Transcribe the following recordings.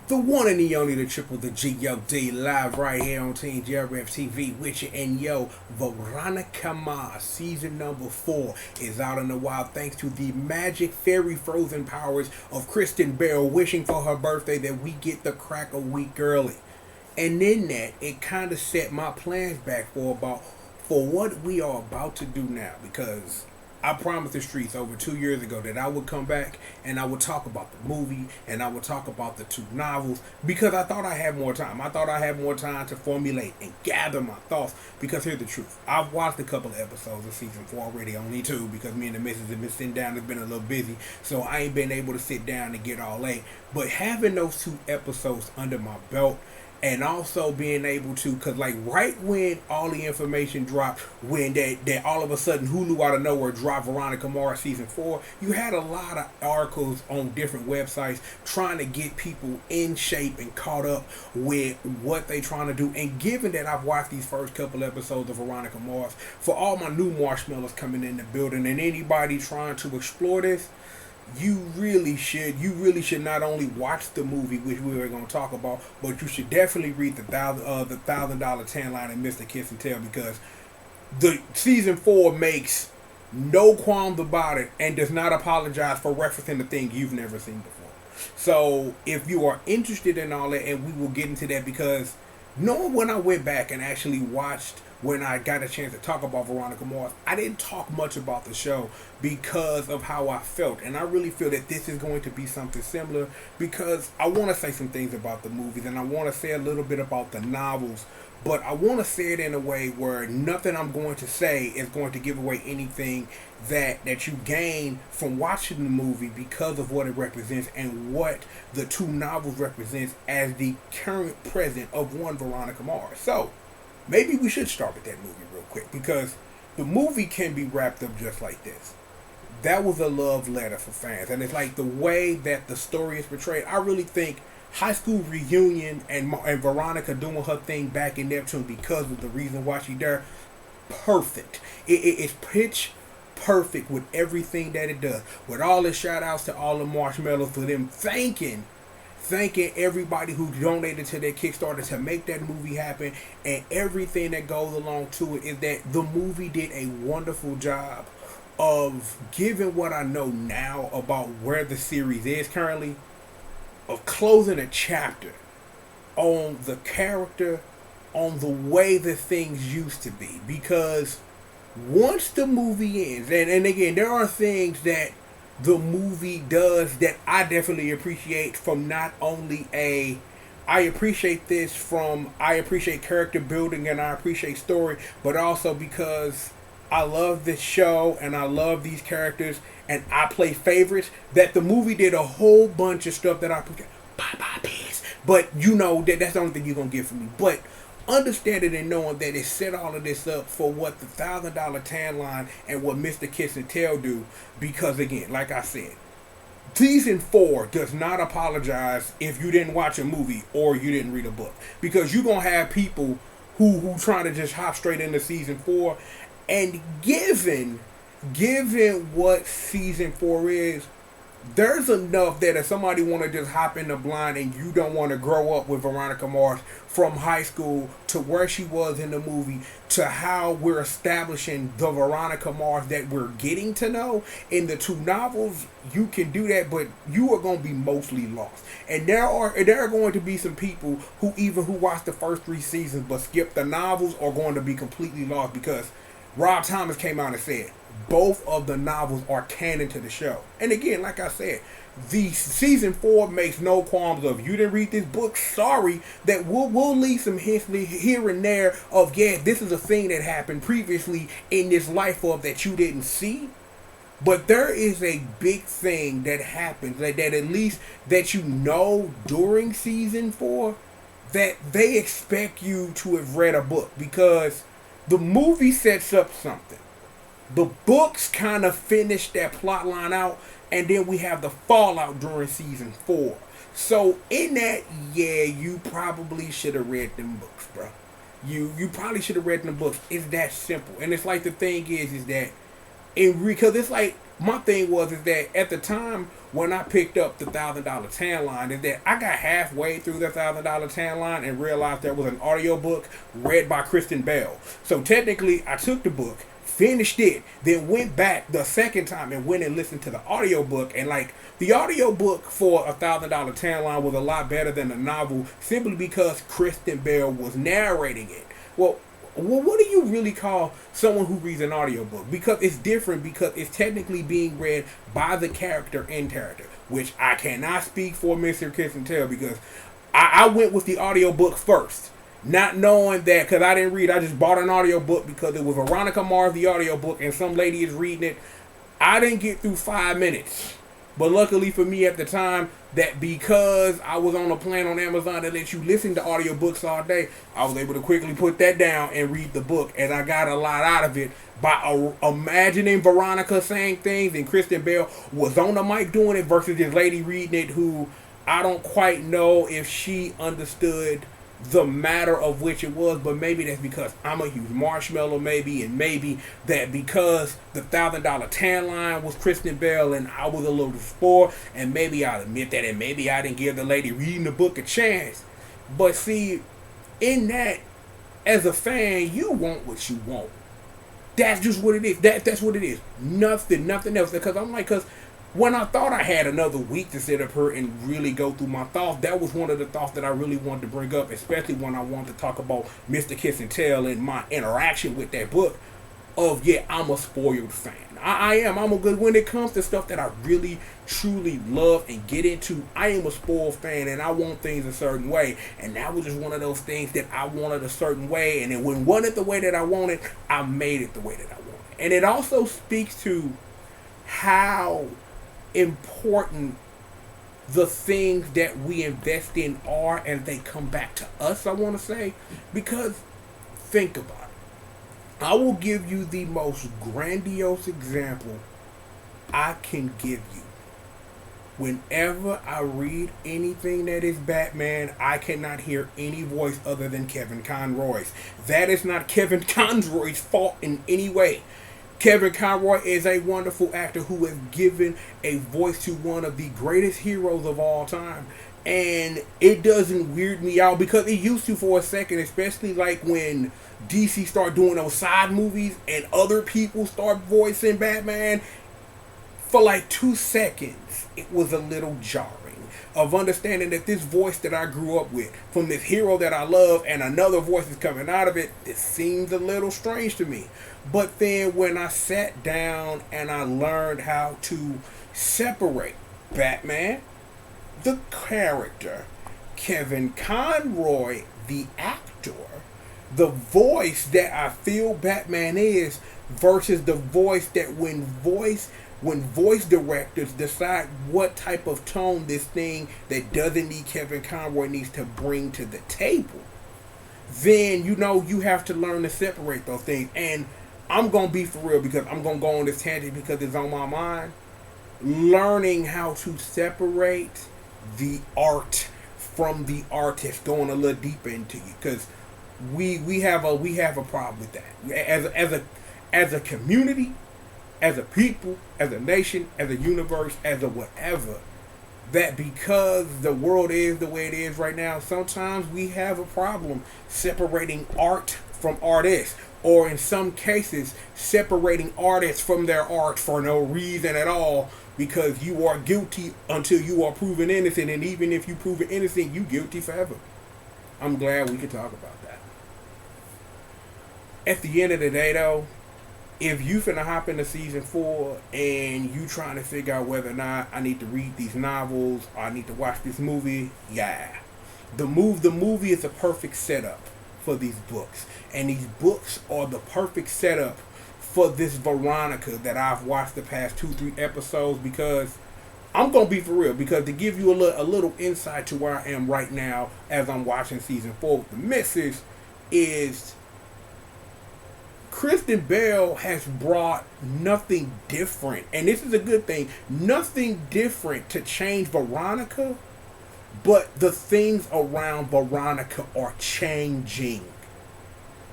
The one and the only, the triple, the G.O.D. live right here on Team JRF TV with you. And yo, Veronica Mars season number 4 is out in the wild thanks to the magic fairy frozen powers of Kristen Bell wishing for her birthday that we get the crack a week early. And in that, it kind of set my plans back for what we are about to do now, because I promised the streets over 2 years ago that I would come back and I would talk about the movie and I would talk about the 2 novels, because I thought I had more time. I thought I had more time to formulate and gather my thoughts, because here's the truth. I've watched a couple of episodes of season 4 already, only 2, because me and the missus have been sitting down. It's been a little busy, so I ain't been able to sit down and get all late. But having those 2 episodes under my belt, and also being able to, because like right when all the information dropped, when that all of a sudden Hulu out of nowhere dropped Veronica Mars season 4, you had a lot of articles on different websites trying to get people in shape and caught up with what they trying to do. And given that I've watched these first couple episodes of Veronica Mars, for all my new marshmallows coming in the building and anybody trying to explore this, you really should not only watch the movie, which we were going to talk about, but you should definitely read the $1,000 tan line in Mr. Kiss and Tell, because the season 4 makes no qualms about it and does not apologize for referencing the thing you've never seen before. So if you are interested in all that, and we will get into that, because knowing when I went back and actually watched, when I got a chance to talk about Veronica Mars, I didn't talk much about the show because of how I felt. And I really feel that this is going to be something similar, because I want to say some things about the movies and I want to say a little bit about the novels, but I want to say it in a way where nothing I'm going to say is going to give away anything that you gain from watching the movie, because of what it represents and what the 2 novels represents as the current present of one Veronica Mars. So maybe we should start with that movie real quick, because the movie can be wrapped up just like this. That was a love letter for fans, and it's like the way that the story is portrayed. I really think high school reunion and Veronica doing her thing back in Neptune because of the reason why she's there, perfect. It's pitch perfect with everything that it does. With all the shout outs to all the marshmallows, for them thanking everybody who donated to their Kickstarter to make that movie happen, and everything that goes along to it, is that the movie did a wonderful job of giving what I know now about where the series is currently, of closing a chapter on the character, on the way that things used to be. Because once the movie ends, and again, there are things that the movie does that I definitely appreciate, from not only I appreciate character building and I appreciate story, but also because I love this show and I love these characters and I play favorites, that the movie did a whole bunch of stuff that I appreciate. Bye, peace. But you know that's the only thing you're gonna get from me. But understanding and knowing that it set all of this up for what the $1,000 tan line and what Mr. Kiss and Tell do, because again, like I said, season 4 does not apologize if you didn't watch a movie or you didn't read a book, because you're gonna have people who trying to just hop straight into season 4, and given what season 4 is, there's enough that if somebody want to just hop in the blind and you don't want to grow up with Veronica Mars from high school to where she was in the movie to how we're establishing the Veronica Mars that we're getting to know in the 2 novels, you can do that, but you are going to be mostly lost. And there are going to be some people who watched the first 3 seasons but skip the novels are going to be completely lost, because Rob Thomas came out and said both of the novels are canon to the show. And again, like I said, the season 4 makes no qualms of, you didn't read this book, sorry, that we'll leave some hints here and there of, yeah, this is a thing that happened previously in this life of that you didn't see. But there is a big thing that happens, that at least that you know during season 4, that they expect you to have read a book, because the movie sets up something. The books kind of finish that plot line out, and then we have the fallout during season 4. So in that, yeah, you probably should have read them books, bro. You probably should have read them books. It's that simple. And it's like, the thing is that because it's like my thing was is that at the time when I picked up the $1,000 tan line, is that I got halfway through the $1,000 tan line and realized there was an audiobook read by Kristen Bell. So technically, I took the book, finished it, then went back the second time and went and listened to the audiobook. And like the audiobook for $1,000 tan line was a lot better than the novel simply because Kristen Bell was narrating it. Well, what do you really call someone who reads an audiobook? Because it's different because it's technically being read by the character in character, which I cannot speak for Mr. Kiss and Tell because I went with the audiobook first, not knowing that because I didn't read. I just bought an audiobook because it was Veronica Mars, the audiobook, and some lady is reading it. I didn't get through 5 minutes. But luckily for me at the time, that because I was on a plan on Amazon that lets you listen to audiobooks all day, I was able to quickly put that down and read the book. And I got a lot out of it by imagining Veronica saying things and Kristen Bell was on the mic doing it versus this lady reading it who I don't quite know if she understood the matter of which it was, but maybe that's because I'm a huge Marshmallow, maybe, and maybe that because the $1,000 tan line was Kristen Bell and I was a little spoiled, and maybe I'll admit that, and maybe I didn't give the lady reading the book a chance. But see, in that, as a fan, you want what you want. That's just what it is. That's what it is. Nothing else. Because when I thought I had another week to sit up here and really go through my thoughts, that was one of the thoughts that I really wanted to bring up, especially when I wanted to talk about Mr. Kiss and Tell and my interaction with that book of, yeah, I'm a spoiled fan. I am. I'm a good, when it comes to stuff that I really, truly love and get into, I am a spoiled fan and I want things a certain way. And that was just one of those things that I wanted a certain way. And then when it wasn't the way that I wanted, I made it the way that I wanted. And it also speaks to how important the things that we invest in are and they come back to us, I want to say. Because think about it. I will give you the most grandiose example I can give you. Whenever I read anything that is Batman, I cannot hear any voice other than Kevin Conroy's. That is not Kevin Conroy's fault in any way. Kevin Conroy is a wonderful actor who has given a voice to one of the greatest heroes of all time. And it doesn't weird me out because it used to for a second, especially like when DC started doing those side movies and other people start voicing Batman. For like 2 seconds, it was a little jarring of understanding that this voice that I grew up with, from this hero that I love, and another voice is coming out of it, it seems a little strange to me. But then when I sat down and I learned how to separate Batman, the character, Kevin Conroy, the actor, the voice that I feel Batman is, versus the voice that when voice directors decide what type of tone this thing that doesn't need Kevin Conroy needs to bring to the table, then you have to learn to separate those things. And I'm going to be for real because I'm going to go on this tangent because it's on my mind. Learning how to separate the art from the artist, going a little deeper into you, because we have a problem with that as a community, as a people, as a nation, as a universe, as a whatever. That because the world is the way it is right now, sometimes we have a problem separating art from artists, or in some cases separating artists from their art for no reason at all, because you are guilty until you are proven innocent, and even if you prove innocent, you guilty forever. I'm glad we could talk about that. At the end of the day though, if you finna hop into season 4 and you trying to figure out whether or not I need to read these novels or I need to watch this movie, yeah. The movie is a perfect setup for these books. And these books are the perfect setup for this Veronica that I've watched the past 2-3 episodes, because I'm going to be for real, because to give you a little insight to where I am right now as I'm watching season 4 with the missus is Kristen Bell has brought nothing different, and this is a good thing, nothing different to change Veronica, but the things around Veronica are changing.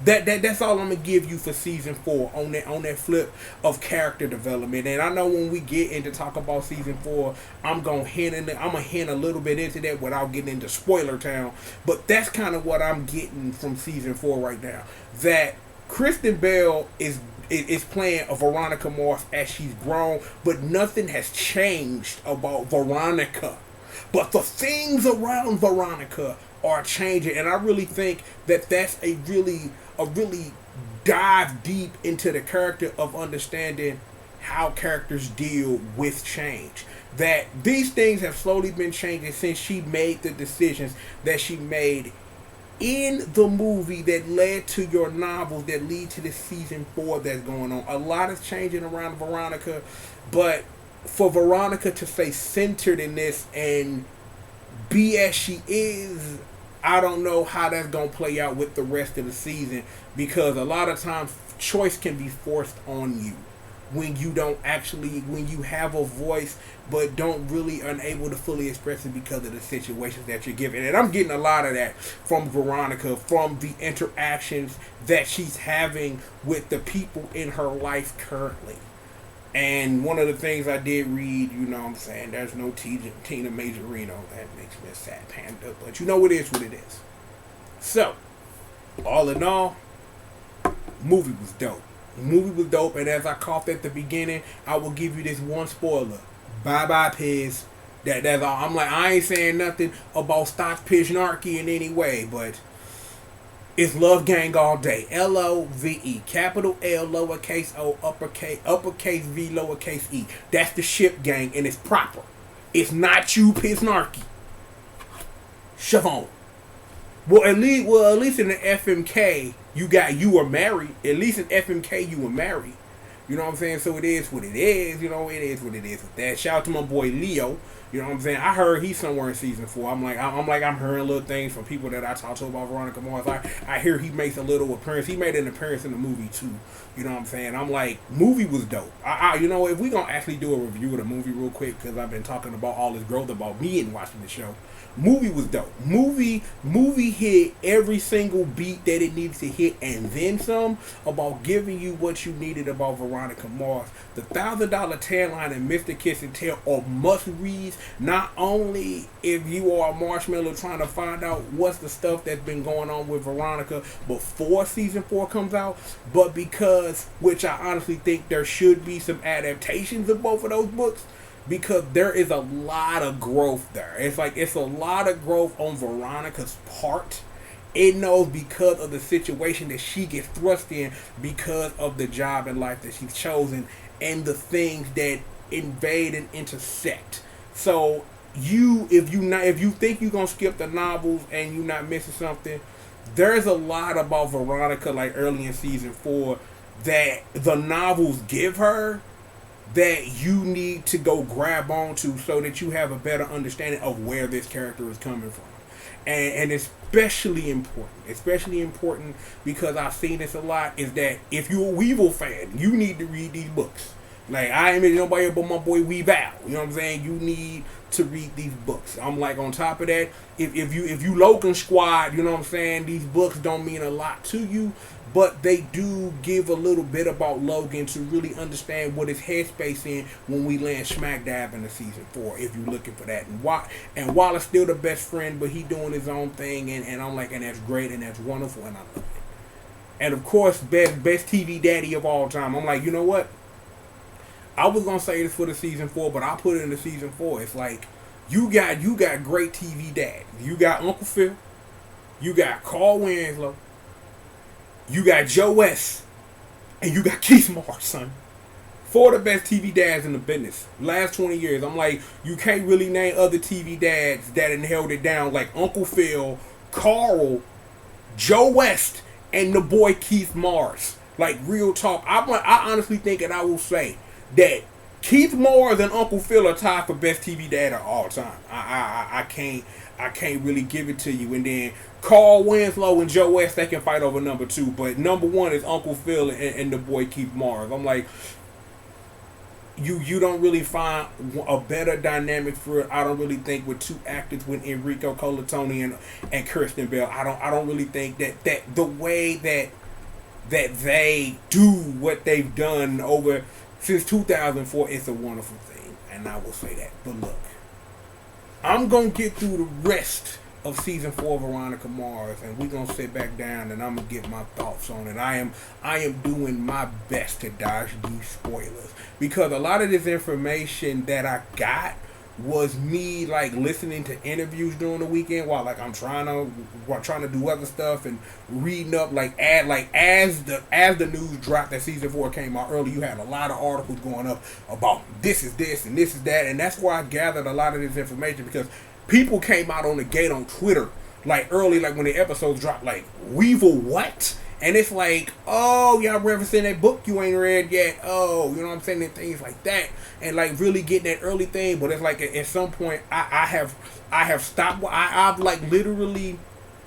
That's all I'm gonna give you for season 4 on that flip of character development. And I know when we get into talk about season 4, I'm gonna hint a little bit into that without getting into spoiler town. But that's kind of what I'm getting from season 4 right now. That Kristen Bell is playing a Veronica Mars as she's grown, but nothing has changed about Veronica. But the things around Veronica are changing, and I really think that that's a really dive deep into the character of understanding how characters deal with change. That these things have slowly been changing since she made the decisions that she made in the movie that led to your novels that lead to this season 4 that's going on. A lot is changing around Veronica, but for Veronica to stay centered in this and be as she is, I don't know how that's going to play out with the rest of the season, because a lot of times choice can be forced on you when you have a voice but don't really unable to fully express it because of the situations that you're given. And I'm getting a lot of that from Veronica, from the interactions that she's having with the people in her life currently. And one of the things I did read, you know what I'm saying, there's no Tina Majorino. That makes me a sad panda, but you know it is what it is. So, all in all, movie was dope. Movie was dope, and as I coughed at the beginning, I will give you this one spoiler. Bye-bye, Piz. That's all. I'm like, I ain't saying nothing about Stock Pishnarchy in any way, but it's Love Gang all day. Love, capital L, lowercase o, uppercase V, lowercase e. That's the ship gang, and it's proper. It's not you, Pishnarchy. Shavon. Well, at least in the FMK, you were married. At least in FMK, you were married. You know what I'm saying? So it is what it is. You know, it is what it is with that. Shout out to my boy Leo. You know what I'm saying? I heard he's somewhere in season 4. I'm hearing little things from people that I talk to about Veronica Mars. I hear he makes a little appearance. He made an appearance in the movie too. You know what I'm saying? I'm like, movie was dope. You know, if we gonna actually do a review of the movie real quick, because I've been talking about all this growth about me and watching the show. Movie was dope. Movie hit every single beat that it needs to hit and then some, about giving you what you needed about Veronica Mars. The $1,000 tan line and Mr. Kiss and Tell are must reads, not only if you are a marshmallow trying to find out what's the stuff that's been going on with Veronica before season 4 comes out, but because, which I honestly think there should be some adaptations of both of those books, because there is a lot of growth there. It's a lot of growth on Veronica's part. It knows because of the situation that she gets thrust in, because of the job in life that she's chosen, and the things that invade and intersect. So if you think you're gonna skip the novels and you're not missing something, there's a lot about Veronica, like early in season 4, that the novels give her, that you need to go grab onto so that you have a better understanding of where this character is coming from. And especially important because I've seen this a lot, is that if you're a Weevil fan, you need to read these books. Like, I ain't nobody but my boy Weevil. You know what I'm saying? You need to read these books. I'm like, on top of that, if you Logan Squad, you know what I'm saying, these books don't mean a lot to you, but they do give a little bit about Logan to really understand what his headspace in when we land smack dab into season 4, if you're looking for that. And Wallace still the best friend, but he doing his own thing, and I'm like, and that's great, and that's wonderful, and I love it. And of course, best TV daddy of all time. I'm like, you know what? I was gonna say this for the season 4, but I'll put it in the season 4. It's like, you got great TV dad. You got Uncle Phil, you got Carl Winslow, you got Joe West, and you got Keith Mars, son. 4 of the best TV dads in the business. Last 20 years. I'm like, you can't really name other TV dads that held it down like Uncle Phil, Carl, Joe West, and the boy Keith Mars. Like, real talk. I honestly think, and I will say, that Keith Mars and Uncle Phil are tied for best TV dad of all time. I can't really give it to you. And then Carl Winslow and Joe West, they can fight over number 2. But number 1 is Uncle Phil and the boy Keith Mars. I'm like, you don't really find a better dynamic for it. I don't really think with 2 actors, with Enrico Colatoni and Kristen Bell. I don't really think that the way that that they do what they've done over since 2004, it's a wonderful thing, and I will say that. But look, I'm gonna get through the rest of season 4 of Veronica Mars, and we're gonna sit back down and I'm gonna get my thoughts on it. I am doing my best to dodge these spoilers because a lot of this information that I got was me like listening to interviews during the weekend while like I'm trying to do other stuff and reading up as the news dropped that season 4 came out early. You had a lot of articles going up about this is this and this is that, and that's where I gathered a lot of this information because people came out on the gate on Twitter like early, like when the episodes dropped, like Weevil what? And it's like, oh, y'all referencing that book you ain't read yet. Oh, you know what I'm saying? And things like that. And like really getting that early thing. But it's like at some point I have stopped. I've like literally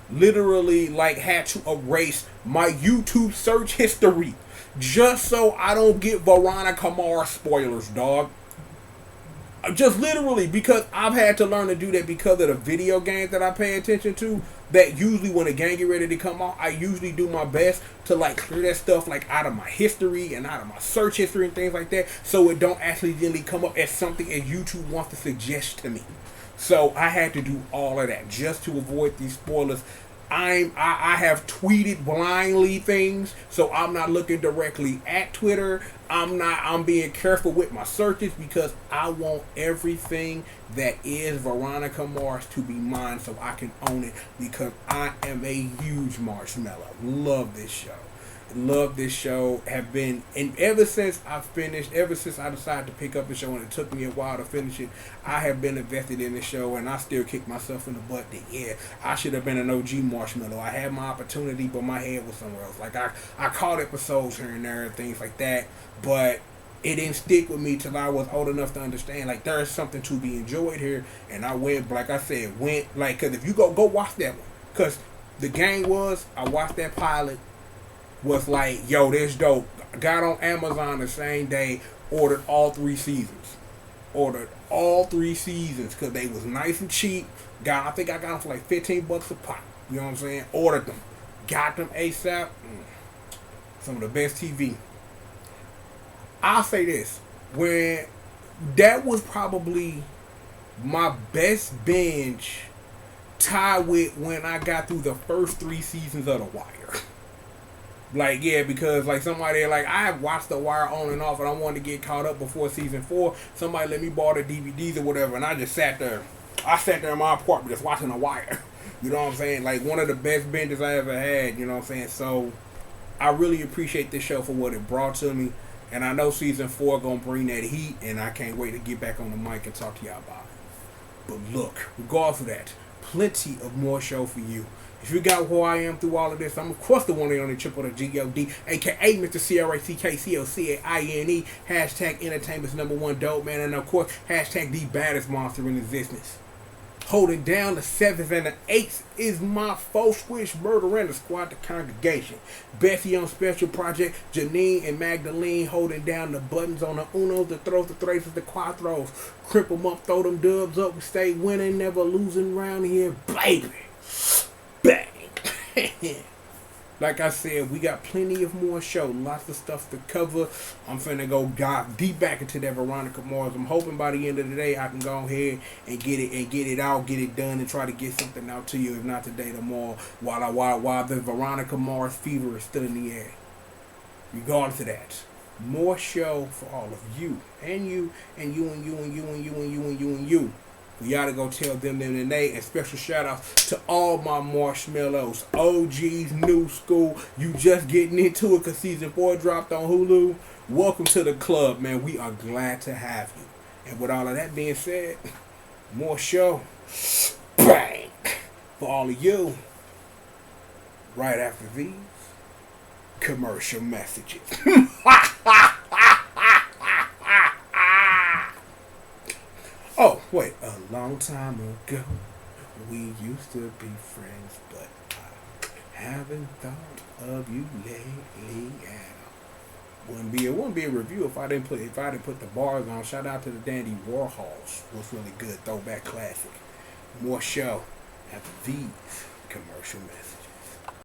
like had to erase my YouTube search history just so I don't get Veronica Mars spoilers, dog. Just literally, because I've had to learn to do that because of the video games that I pay attention to. That usually when a game get ready to come out, I usually do my best to like clear that stuff like out of my history and out of my search history and things like that, so it don't accidentally come up as something as YouTube wants to suggest to me. So I had to do all of that just to avoid these spoilers. I have tweeted blindly things, so I'm not looking directly at Twitter. I'm being careful with my searches because I want everything that is Veronica Mars to be mine so I can own it because I am a huge Marshmallow. Love this show. Love this show. Have been, and ever since I decided to pick up the show, and it took me a while to finish it, I have been invested in the show, and I still kick myself in the butt that yeah, I should have been an OG Marshmallow. I had my opportunity, but my head was somewhere else. Like I caught episodes here and there and things like that, but it didn't stick with me till I was old enough to understand like there is something to be enjoyed here. And I went, like I said, like, because if you go watch that one, because the game was, I watched that pilot, was like, yo, this dope. Got on Amazon the same day, ordered all 3 seasons. Because they was nice and cheap. I think I got them for like $15 a pop. You know what I'm saying? Ordered them. Got them ASAP. Some of the best TV. I'll say this. When that was probably my best binge tied with when I got through the first 3 seasons of The Wire. Like, yeah, because, like, somebody, like, I have watched The Wire on and off, and I wanted to get caught up before season 4. Somebody let me borrow the DVDs or whatever, and I just sat there. I sat there in my apartment just watching The Wire. You know what I'm saying? Like, one of the best binges I ever had, you know what I'm saying? So, I really appreciate this show for what it brought to me, and I know season 4 gonna bring that heat, and I can't wait to get back on the mic and talk to y'all about it. But look, regardless of that, plenty of more show for you. If you got who I am through all of this, I'm of course the one and only triple the G.O.D, aka Mr. CRACKCOCAINE, hashtag entertainment's #1 dope man, and of course, hashtag the baddest monster in existence. Holding down the 7th and the 8th is my foe switch murder and the squad, the congregation. Bessie on special project, Janine and Magdalene holding down the buttons on the unos, the throws, the thraces, the quattros. Crip them up, throw them dubs up, we stay winning, never losing round here, baby. Bang! Like I said, we got plenty of more show, lots of stuff to cover. I'm finna go dive deep back into that Veronica Mars. I'm hoping by the end of the day I can go ahead and get it out, get it done, and try to get something out to you. If not today, tomorrow, while the Veronica Mars fever is still in the air. Regardless of that, more show for all of you, and you, and you, and you, and you, and you, and you, and you, and you. We gotta go tell them and they, and special shout outs to all my marshmallows, OGs, new school. You just getting into it because season 4 dropped on Hulu. Welcome to the club, man. We are glad to have you. And with all of that being said, more show, bang, for all of you. Right after these commercial messages. Oh, wait, a long time ago, we used to be friends, but I haven't thought of you lately. It wouldn't be a review if I didn't put the bars on. Shout out to the Dandy Warhols. Was really good, throwback classic. More show after these commercial messages.